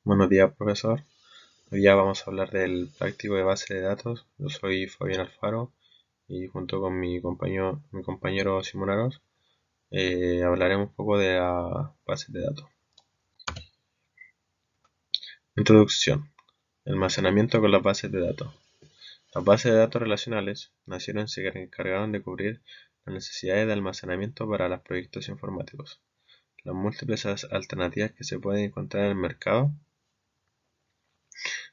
Buenos días, profesor. Hoy día vamos a hablar del práctico de base de datos. Yo soy Fabián Alfaro y junto con mi compañero Simón Aros hablaremos un poco de la base de datos. Introducción. Almacenamiento con las bases de datos. Las bases de datos relacionales nacieron y se encargaron de cubrir las necesidades de almacenamiento para los proyectos informáticos. Las múltiples alternativas que se pueden encontrar en el mercado.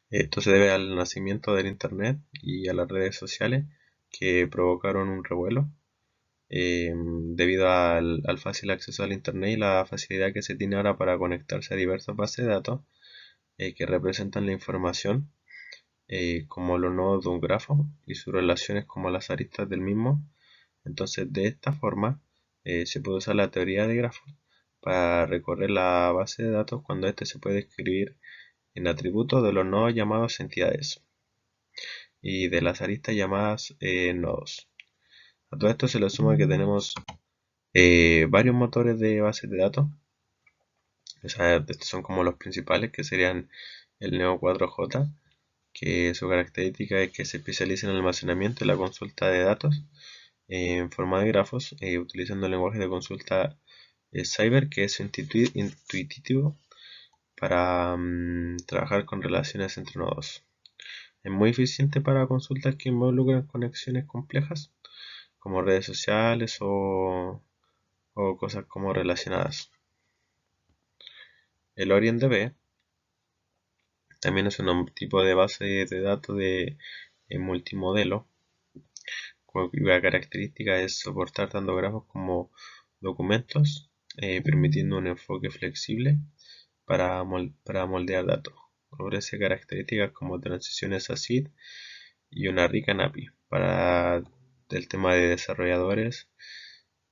Esto se debe al nacimiento del Internet y a las redes sociales que provocaron un revuelo debido al fácil acceso al Internet y la facilidad que se tiene ahora para conectarse a diversas bases de datos que representan la información como los nodos de un grafo y sus relaciones como las aristas del mismo. Entonces, de esta forma se puede usar la teoría de grafos para recorrer la base de datos cuando éste se puede escribir en atributos de los nodos llamados entidades y de las aristas llamadas nodos. A todo esto se le suma que tenemos varios motores de bases de datos. O sea, estos son como los principales, que serían el Neo 4J, que su característica es que se especializa en el almacenamiento y la consulta de datos en forma de grafos, utilizando el lenguaje de consulta Cyber, que es intuitivo para trabajar con relaciones entre nodos. Es muy eficiente para consultas que involucran conexiones complejas, como redes sociales o cosas como relacionadas. El OrientDB también es un tipo de base de datos de multimodelo, cuya característica es soportar tanto grafos como documentos, permitiendo un enfoque flexible para moldear datos. Ofrece características como transiciones ACID y una rica API para el tema de desarrolladores,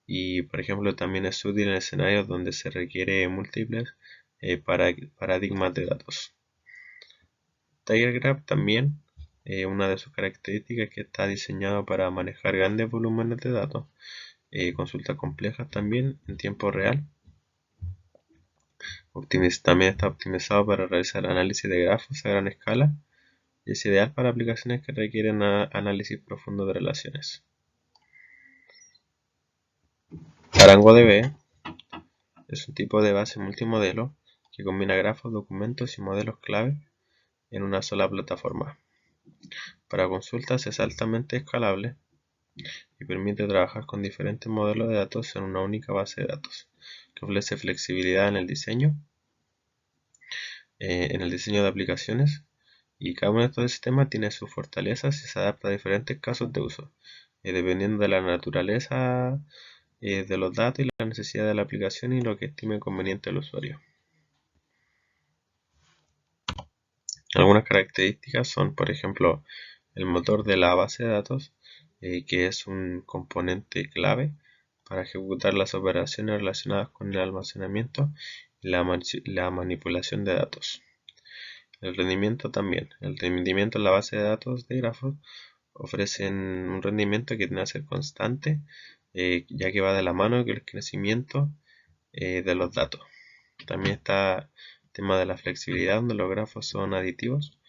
y por ejemplo también es útil en escenarios donde se requiere múltiples paradigmas de datos. TigerGraph también, una de sus características es que está diseñado para manejar grandes volúmenes de datos, consultas complejas también en tiempo real. También está optimizado para realizar análisis de grafos a gran escala y es ideal para aplicaciones que requieren análisis profundo de relaciones. ArangoDB es un tipo de base multimodelo que combina grafos, documentos y modelos clave en una sola plataforma. Para consultas es altamente escalable y permite trabajar con diferentes modelos de datos en una única base de datos, que ofrece flexibilidad en el diseño de aplicaciones, y cada uno de estos sistemas tiene sus fortalezas y se adapta a diferentes casos de uso, dependiendo de la naturaleza de los datos y la necesidad de la aplicación y lo que estime conveniente el usuario. Algunas características son, por ejemplo, el motor de la base de datos, que es un componente clave para ejecutar las operaciones relacionadas con el almacenamiento y la manipulación de datos. El rendimiento también. El rendimiento en la base de datos de grafos ofrecen un rendimiento que tiene que ser constante, ya que va de la mano con el crecimiento de los datos. También está el tema de la flexibilidad, donde los grafos son aditivos,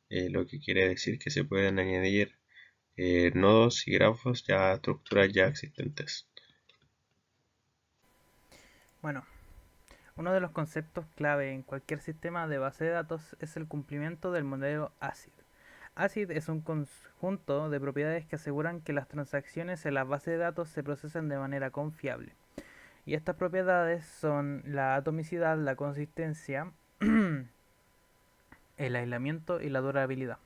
lo que quiere decir que se pueden añadir nodos y grafos ya a estructuras ya existentes. Bueno, uno de los conceptos clave en cualquier sistema de base de datos es el cumplimiento del modelo ACID. ACID es un conjunto de propiedades que aseguran que las transacciones en la base de datos se procesan de manera confiable. Y estas propiedades son la atomicidad, la consistencia, el aislamiento y la durabilidad.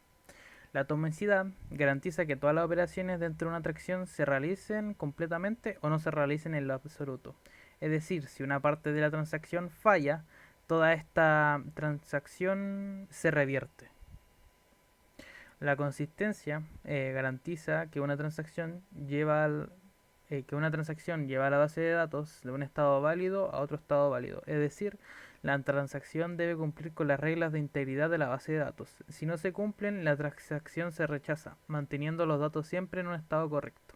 La atomicidad garantiza que todas las operaciones dentro de una atracción se realicen completamente o no se realicen en lo absoluto. Es decir, si una parte de la transacción falla, toda esta transacción se revierte. La consistencia garantiza que una transacción lleva a la base de datos de un estado válido a otro estado válido. Es decir, la transacción debe cumplir con las reglas de integridad de la base de datos. Si no se cumplen, la transacción se rechaza, manteniendo los datos siempre en un estado correcto.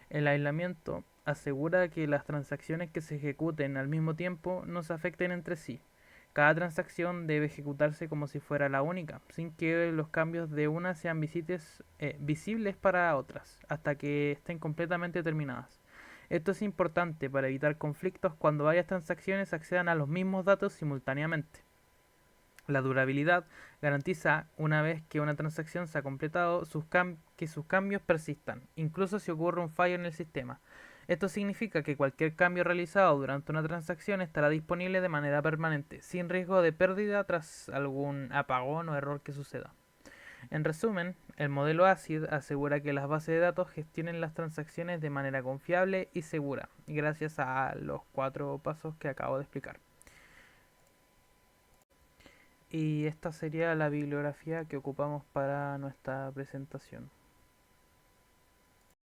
El aislamiento asegura que las transacciones que se ejecuten al mismo tiempo no se afecten entre sí. Cada transacción debe ejecutarse como si fuera la única, sin que los cambios de una sean visibles para otras, hasta que estén completamente terminadas. Esto es importante para evitar conflictos cuando varias transacciones accedan a los mismos datos simultáneamente. La durabilidad garantiza, una vez que una transacción se ha completado, que sus cambios persistan, incluso si ocurre un fallo en el sistema. Esto significa que cualquier cambio realizado durante una transacción estará disponible de manera permanente, sin riesgo de pérdida tras algún apagón o error que suceda. En resumen, el modelo ACID asegura que las bases de datos gestionen las transacciones de manera confiable y segura, gracias a los 4 pasos que acabo de explicar. Y esta sería la bibliografía que ocupamos para nuestra presentación.